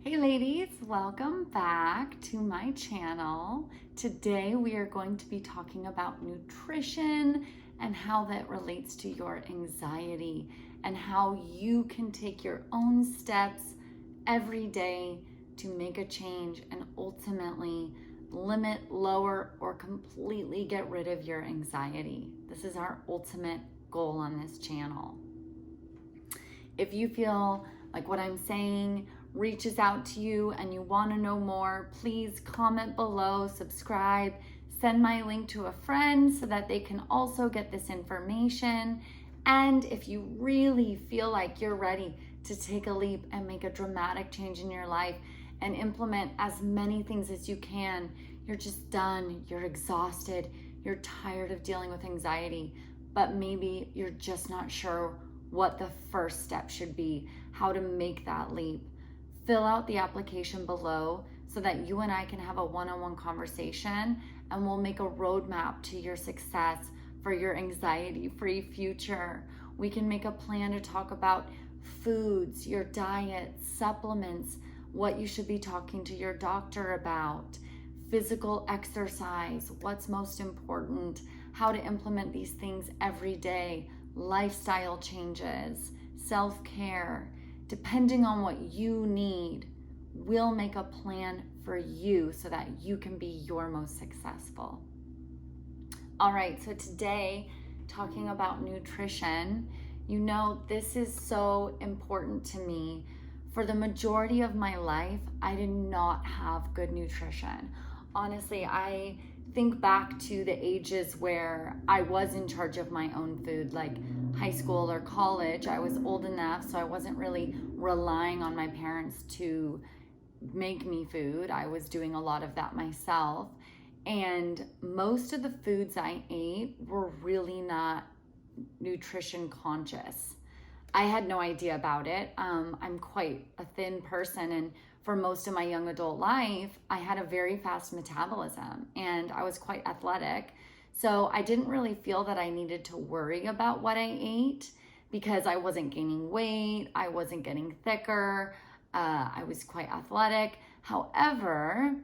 Hey ladies, welcome back to my channel. Today we are going to be talking about nutrition and how that relates to your anxiety and how you can take your own steps every day to make a change and ultimately limit, lower, or completely get rid of your anxiety. This is our ultimate goal on this channel. If you feel like what I'm saying reaches out to you and you want to know more, please comment below, subscribe, send my link to a friend so that they can also get this information. And if you really feel like you're ready to take a leap and make a dramatic change in your life and implement as many things as you can, you're just done, you're exhausted, you're tired of dealing with anxiety, but maybe you're just not sure what the first step should be, how to make that leap, fill out the application below so that you and I can have a one-on-one conversation and we'll make a roadmap to your success for your anxiety-free future. We can make a plan to talk about foods, your diet, supplements, what you should be talking to your doctor about, physical exercise, what's most important, how to implement these things every day, lifestyle changes, self-care. Depending on what you need, we'll make a plan for you so that you can be your most successful. All right, so today, talking about nutrition, you know, this is so important to me. For the majority of my life, I did not have good nutrition. Honestly, I think back to the ages where I was in charge of my own food, like high school or college. I was old enough, so I wasn't really relying on my parents to make me food. I was doing a lot of that myself. And most of the foods I ate were really not nutrition conscious. I had no idea about it. I'm quite a thin person, and for most of my young adult life, I had a very fast metabolism and I was quite athletic. So I didn't really feel that I needed to worry about what I ate because I wasn't gaining weight, I wasn't getting thicker, I was quite athletic. However,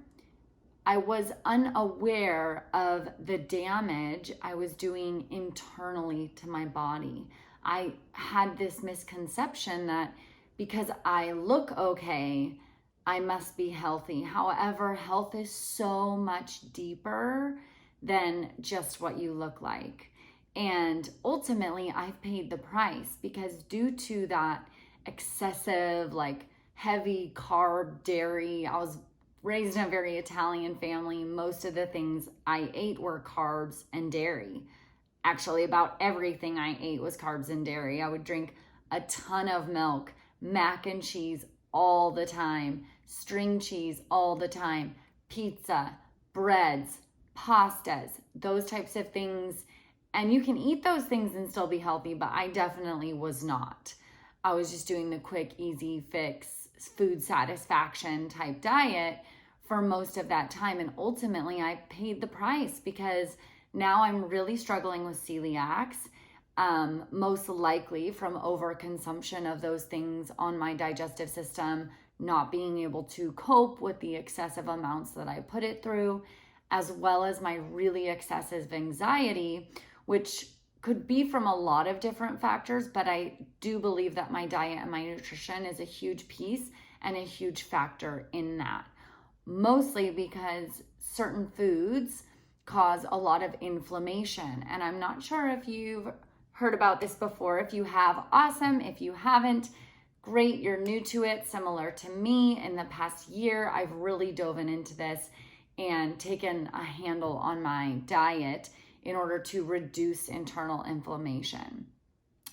I was unaware of the damage I was doing internally to my body. I had this misconception that because I look okay, I must be healthy. However, health is so much deeper than just what you look like. And ultimately, I've paid the price because due to that excessive, like heavy carb, dairy, I was raised in a very Italian family. Most of the things I ate were carbs and dairy. Actually, about everything I ate was carbs and dairy. I would drink a ton of milk, mac and cheese all the time, string cheese all the time, pizza, breads, pastas, those types of things. And you can eat those things and still be healthy, but I definitely was not. I was just doing the quick, easy fix, food satisfaction type diet for most of that time. And ultimately, I paid the price because now I'm really struggling with celiacs, most likely from overconsumption of those things on my digestive system, not being able to cope with the excessive amounts that I put it through, as well as my really excessive anxiety, which could be from a lot of different factors, but I do believe that my diet and my nutrition is a huge piece and a huge factor in that. Mostly because certain foods cause a lot of inflammation. And I'm not sure if you've heard about this before. If you have, awesome. If you haven't, great, you're new to it. Similar to me, in the past year, I've really dove into this and taken a handle on my diet in order to reduce internal inflammation.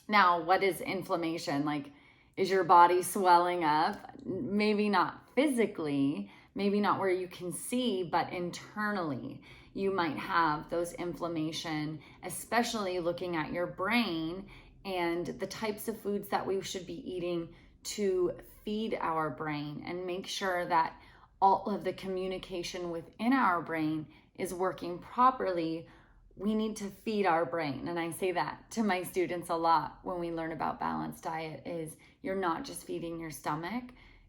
Now, what is inflammation? Like, is your body swelling up? Maybe not physically, maybe not where you can see, but internally you might have those inflammation, especially looking at your brain and the types of foods that we should be eating to feed our brain and make sure that all of the communication within our brain is working properly. We need to feed our brain. And I say that to my students a lot when we learn about balanced diet is you're not just feeding your stomach,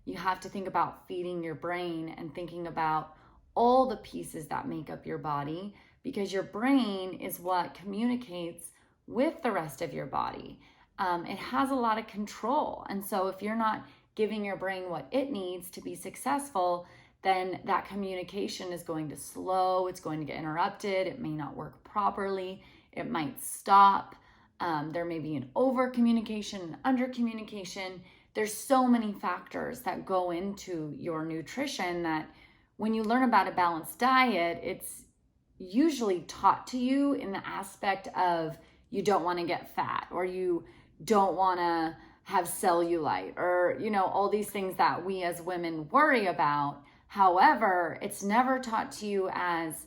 you have to think about feeding your brain and thinking about all the pieces that make up your body, because your brain is what communicates with the rest of your body. It has a lot of control. And so if you're not giving your brain what it needs to be successful, then that communication is going to slow, it's going to get interrupted, it may not work properly, it might stop. There may be an over communication, an under communication. There's so many factors that go into your nutrition that when you learn about a balanced diet, it's usually taught to you in the aspect of you don't want to get fat, or you don't want to have cellulite, or, all these things that we as women worry about. However, it's never taught to you as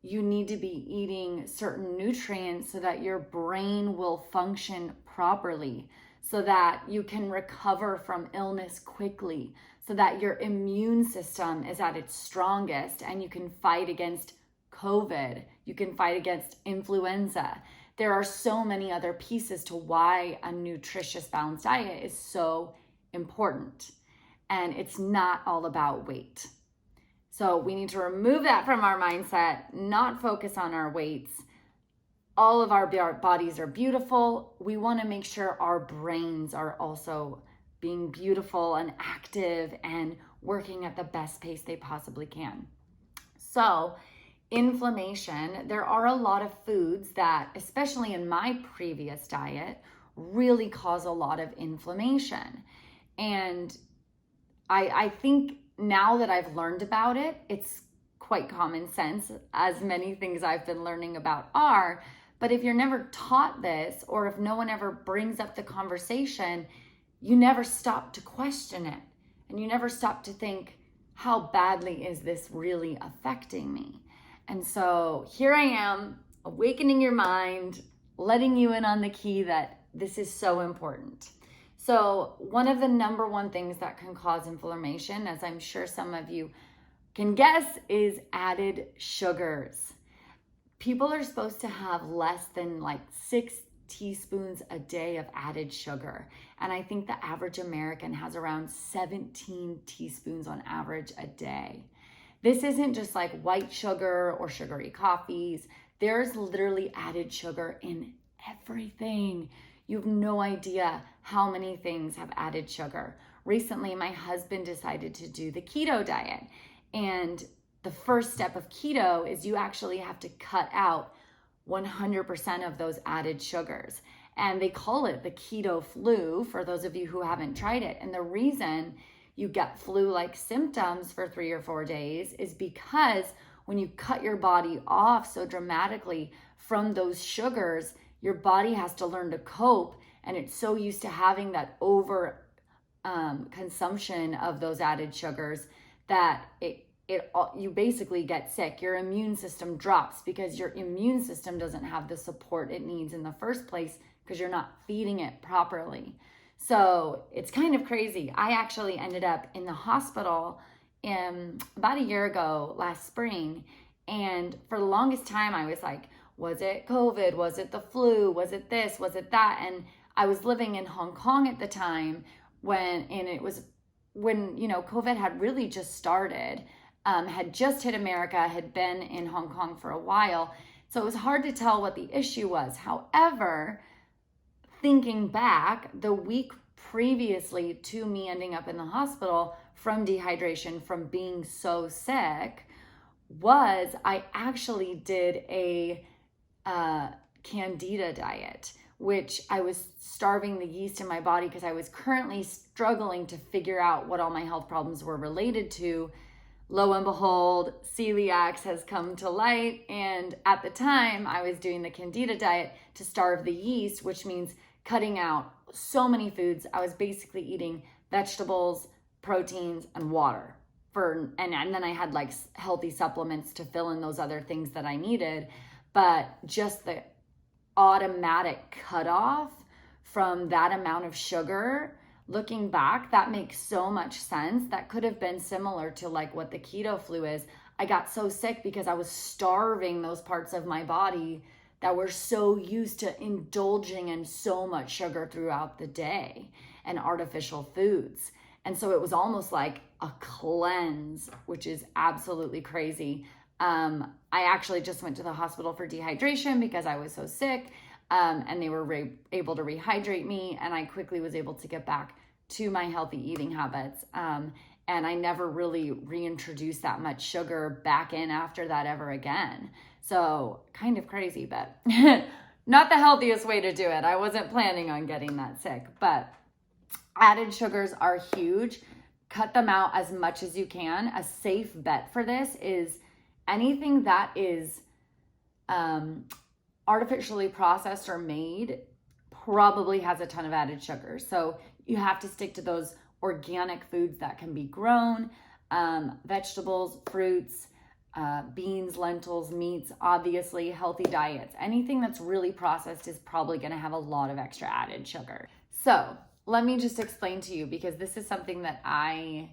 you need to be eating certain nutrients so that your brain will function properly, so that you can recover from illness quickly, so that your immune system is at its strongest and you can fight against COVID, you can fight against influenza. There are so many other pieces to why a nutritious, balanced diet is so important. And it's not all about weight. So we need to remove that from our mindset, not focus on our weights. All of our bodies are beautiful. We want to make sure our brains are also being beautiful and active and working at the best pace they possibly can. So, inflammation, there are a lot of foods that, especially in my previous diet, really cause a lot of inflammation. And I think now that I've learned about it, it's quite common sense, as many things I've been learning about are. But if you're never taught this, or if no one ever brings up the conversation, you never stop to question it. And you never stop to think, how badly is this really affecting me? And so here I am, awakening your mind, letting you in on the key that this is so important. So one of the number one things that can cause inflammation, as I'm sure some of you can guess, is added sugars. People are supposed to have less than 6 teaspoons a day of added sugar. And I think the average American has around 17 teaspoons on average a day. This isn't just like white sugar or sugary coffees. There's literally added sugar in everything. You have no idea how many things have added sugar. Recently, my husband decided to do the keto diet. And the first step of keto is you actually have to cut out 100% of those added sugars. And they call it the keto flu for those of you who haven't tried it. And the reason you get flu-like symptoms for 3 or 4 days is because when you cut your body off so dramatically from those sugars, your body has to learn to cope, and it's so used to having that over consumption of those added sugars that you basically get sick. Your immune system drops because your immune system doesn't have the support it needs in the first place because you're not feeding it properly. So it's kind of crazy. I actually ended up in the hospital about a year ago, last spring, and for the longest time I was like, was it COVID? Was it the flu? Was it this? Was it that? And I was living in Hong Kong at the time when COVID had really just started, had just hit America, had been in Hong Kong for a while. So it was hard to tell what the issue was. However, thinking back, the week previously to me ending up in the hospital from dehydration, from being so sick, was I actually did a candida diet, which I was starving the yeast in my body because I was currently struggling to figure out what all my health problems were related to. Lo and behold, celiac has come to light. And at the time I was doing the candida diet to starve the yeast, which means cutting out so many foods. I was basically eating vegetables, proteins, and water. And then I had healthy supplements to fill in those other things that I needed. But just the automatic cutoff from that amount of sugar, looking back, that makes so much sense. That could have been similar to what the keto flu is. I got so sick because I was starving those parts of my body that were so used to indulging in so much sugar throughout the day and artificial foods. And so it was almost like a cleanse, which is absolutely crazy. I actually just went to the hospital for dehydration because I was so sick, and they were able to rehydrate me, and I quickly was able to get back to my healthy eating habits. And I never really reintroduced that much sugar back in after that ever again. So kind of crazy, but not the healthiest way to do it. I wasn't planning on getting that sick, but added sugars are huge. Cut them out as much as you can. A safe bet for this is anything that is artificially processed or made probably has a ton of added sugar. So you have to stick to those organic foods that can be grown, vegetables, fruits, beans, lentils, meats, obviously healthy diets. Anything that's really processed is probably going to have a lot of extra added sugar. So let me just explain to you, because this is something that I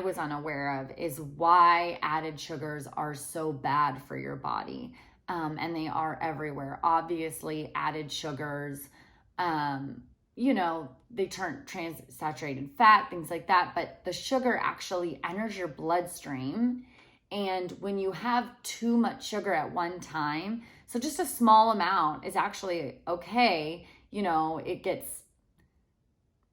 was unaware of, is why added sugars are so bad for your body. And they are everywhere. Obviously, added sugars, they turn trans-saturated fat, things like that, but the sugar actually enters your bloodstream. And when you have too much sugar at one time, so just a small amount is actually okay, it gets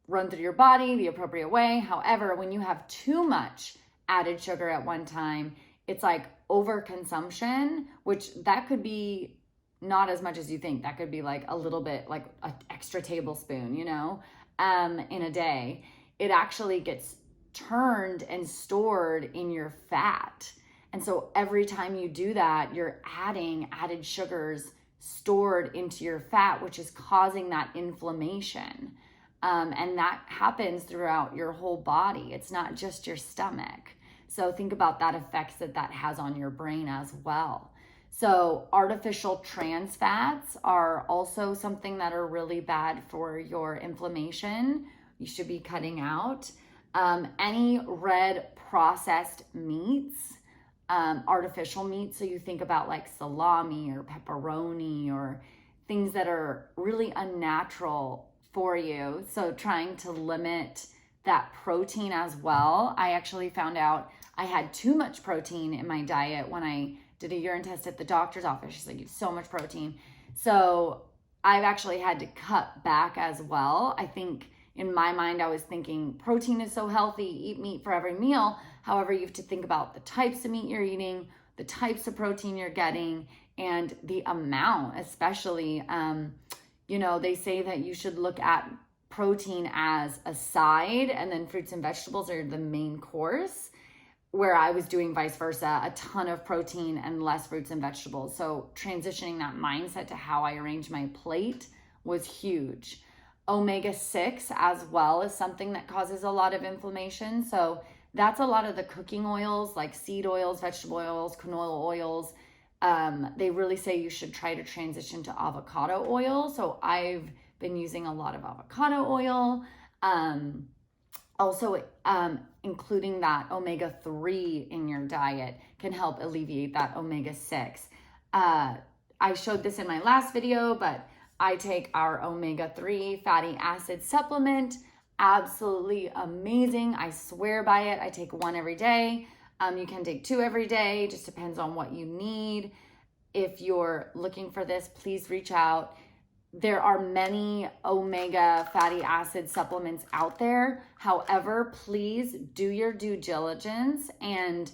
run through your body the appropriate way. However, when you have too much added sugar at one time, it's like overconsumption, which that could be not as much as you think. That could be like a little bit, like an extra tablespoon, in a day. It actually gets turned and stored in your fat. And so every time you do that, you're adding added sugars stored into your fat, which is causing that inflammation. And that happens throughout your whole body. It's not just your stomach. So think about that effects that has on your brain as well. So artificial trans fats are also something that are really bad for your inflammation. You should be cutting out. Any red processed meats, artificial meats. So you think about like salami or pepperoni or things that are really unnatural for you. So trying to limit that protein as well. I actually found out I had too much protein in my diet when I did a urine test at the doctor's office. She's like, you have so much protein. So I've actually had to cut back as well. I think in my mind, I was thinking protein is so healthy, eat meat for every meal. However, you have to think about the types of meat you're eating, the types of protein you're getting, and the amount, especially, they say that you should look at protein as a side, and then fruits and vegetables are the main course, where I was doing vice versa, a ton of protein and less fruits and vegetables. So transitioning that mindset to how I arrange my plate was huge. Omega-6 as well is something that causes a lot of inflammation. So that's a lot of the cooking oils, like seed oils, vegetable oils, canola oils. They really say you should try to transition to avocado oil. So I've been using a lot of avocado oil. Also, including that omega-3 in your diet can help alleviate that omega-6. I showed this in my last video, but I take our omega-3 fatty acid supplement. Absolutely amazing. I swear by it. I take one every day. You can take 2 every day. Just depends on what you need. If you're looking for this, please reach out. There are many omega fatty acid supplements out there. However, please do your due diligence and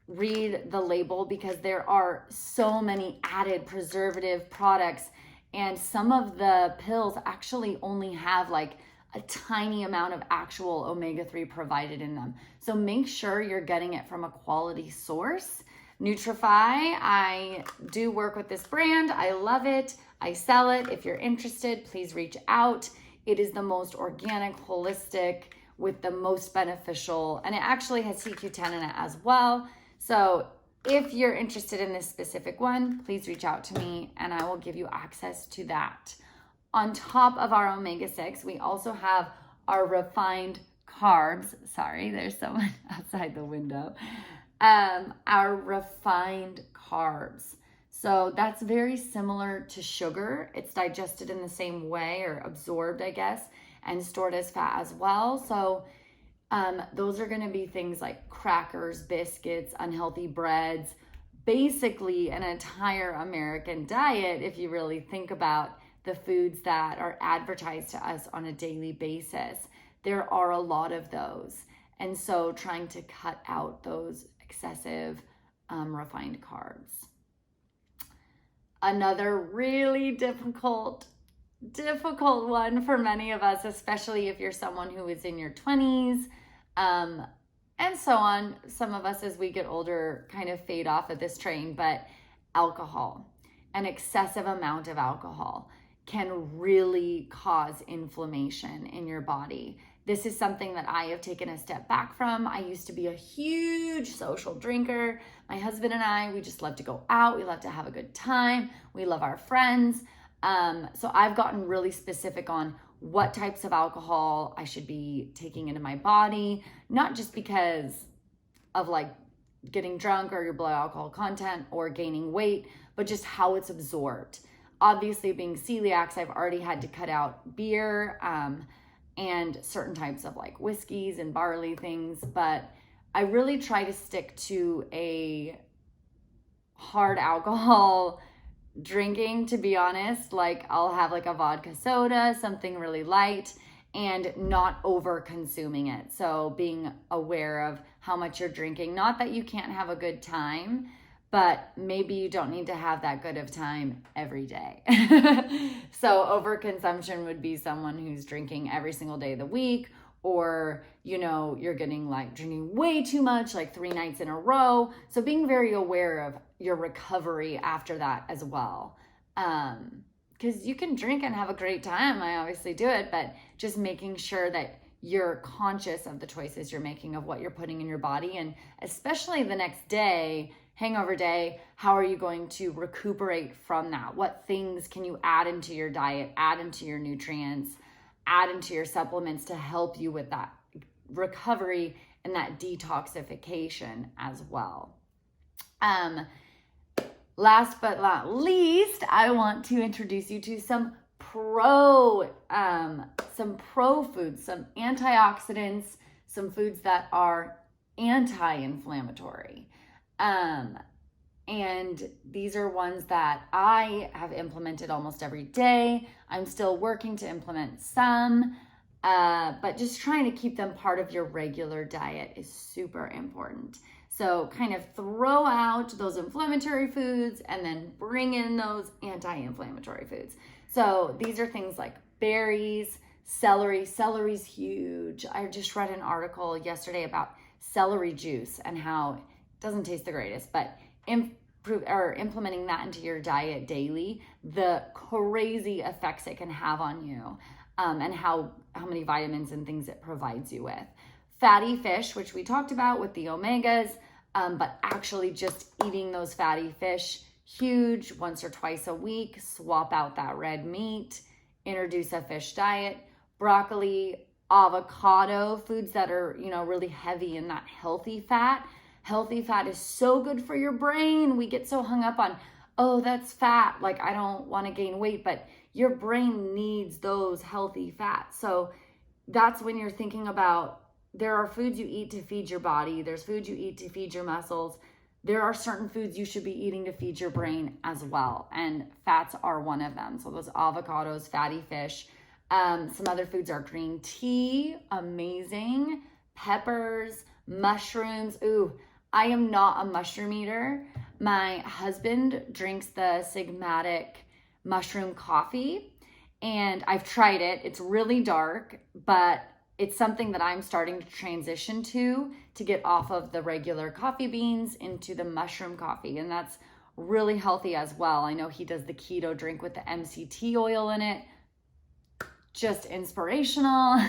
read the label, because there are so many added preservative products, and some of the pills actually only have like a tiny amount of actual omega-3 provided in them. So make sure you're getting it from a quality source. Nutrify, I do work with this brand. I love it. I sell it. If you're interested, please reach out. It is the most organic, holistic, with the most beneficial, and it actually has CQ10 in it as well. So if you're interested in this specific one, please reach out to me and I will give you access to that. On top of our omega-6, we also have our refined carbs. Sorry, there's someone outside the window. Our refined carbs. So that's very similar to sugar. It's digested in the same way, or absorbed, I guess. and stored as fat as well. So those are going to be things like crackers, biscuits, unhealthy breads, basically an entire American diet if you really think about the foods that are advertised to us on a daily basis. There are a lot of those. And so trying to cut out those excessive refined carbs. Another really difficult one for many of us, especially if you're someone who is in your 20s, and so on. Some of us as we get older kind of fade off of this train, but alcohol, an excessive amount of alcohol can really cause inflammation in your body. This is something that I have taken a step back from. I used to be a huge social drinker. My husband and I, we just love to go out. We love to have a good time. We love our friends. So I've gotten really specific on what types of alcohol I should be taking into my body, not just because of like getting drunk or your blood alcohol content or gaining weight, but just how it's absorbed. Obviously, being celiacs, I've already had to cut out beer and certain types of like whiskeys and barley things, but I really try to stick to a hard alcohol drinking, to be honest. Like I'll have like a vodka soda, something really light, and not over consuming it. So being aware of how much you're drinking, not that you can't have a good time, but maybe you don't need to have that good of time every day. So overconsumption would be someone who's drinking every single day of the week, or, you know, you're getting like drinking way too much, like 3 nights in a row. So being very aware of your recovery after that as well. Because you can drink and have a great time. I obviously do it, but just making sure that you're conscious of the choices you're making, of what you're putting in your body. And especially the next day, hangover day, how are you going to recuperate from that? What things can you add into your diet, add into your nutrients, add into your supplements to help you with that recovery and that detoxification as well. Last but not least, I want to introduce you to some pro foods, some antioxidants, some foods that are anti-inflammatory. And these are ones that I have implemented almost every day. I'm still working to implement some, but just trying to keep them part of your regular diet is super important. So kind of throw out those inflammatory foods and then bring in those anti-inflammatory foods. So these are things like berries, celery. Celery's huge. I just read an article yesterday about celery juice and how it doesn't taste the greatest, but implementing that into your diet daily, the crazy effects it can have on you, and how many vitamins and things it provides you with. Fatty fish, which we talked about with the omegas, but actually just eating those fatty fish, huge, once or twice a week. Swap out that red meat, introduce a fish diet. Broccoli, avocado, foods that are, you know, really heavy in that healthy fat. Healthy fat is so good for your brain. We get so hung up on, oh, that's fat, like I don't want to gain weight, but your brain needs those healthy fats. So that's when you're thinking about, there are foods you eat to feed your body. There's foods you eat to feed your muscles. There are certain foods you should be eating to feed your brain as well. And fats are one of them. So those avocados, fatty fish. Some other foods are green tea, amazing. Peppers, mushrooms. Ooh, I am not a mushroom eater. My husband drinks the Sigmatic mushroom coffee, and I've tried it. It's really dark, but it's something that I'm starting to transition to get off of the regular coffee beans into the mushroom coffee. And that's really healthy as well. I know he does the keto drink with the MCT oil in it. Just inspirational.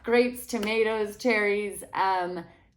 Grapes, tomatoes, cherries.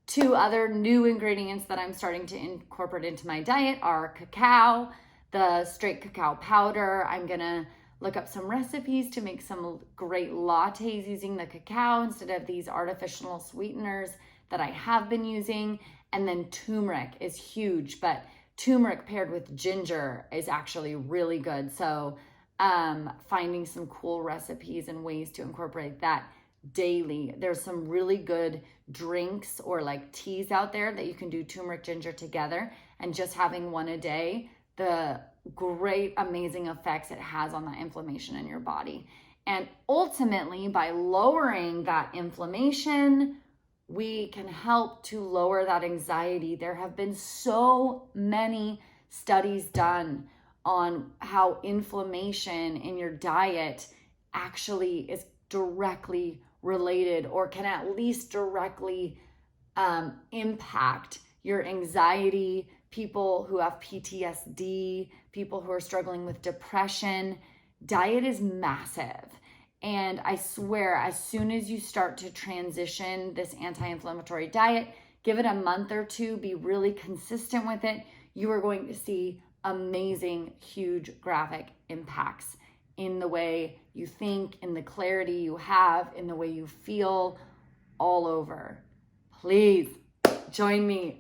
2 other new ingredients that I'm starting to incorporate into my diet are cacao, the straight cacao powder. I'm gonna look up some recipes to make some great lattes using the cacao instead of these artificial sweeteners that I have been using. And then turmeric is huge, but turmeric paired with ginger is actually really good. So finding some cool recipes and ways to incorporate that daily. There's some really good drinks or like teas out there that you can do turmeric ginger together, and just having one a day, the great amazing effects it has on that inflammation in your body. And ultimately, by lowering that inflammation, we can help to lower that anxiety. There have been so many studies done on how inflammation in your diet actually is directly related, or can at least directly impact your anxiety. People who have PTSD, people who are struggling with depression. Diet is massive. And I swear, as soon as you start to transition this anti-inflammatory diet, give it a month or two, be really consistent with it, you are going to see amazing, huge graphic impacts in the way you think, in the clarity you have, in the way you feel, all over. Please join me.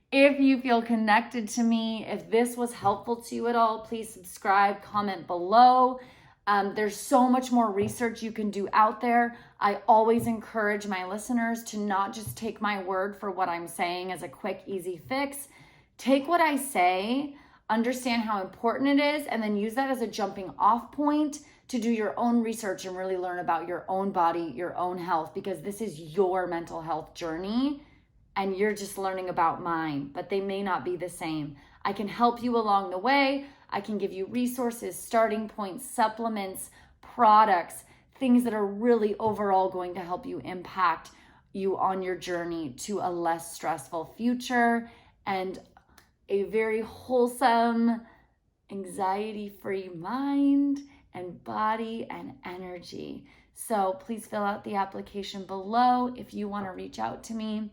If you feel connected to me, if this was helpful to you at all, please subscribe, comment below. There's so much more research you can do out there. I always encourage my listeners to not just take my word for what I'm saying as a quick, easy fix. Take what I say, understand how important it is, and then use that as a jumping off point to do your own research and really learn about your own body, your own health, because this is your mental health journey and you're just learning about mine, but they may not be the same. I can help you along the way. I can give you resources, starting points, supplements, products, things that are really overall going to help you impact you on your journey to a less stressful future and a very wholesome, anxiety-free mind and body and energy. So please fill out the application below if you want to reach out to me.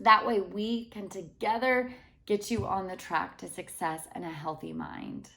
That way we can together get you on the track to success and a healthy mind.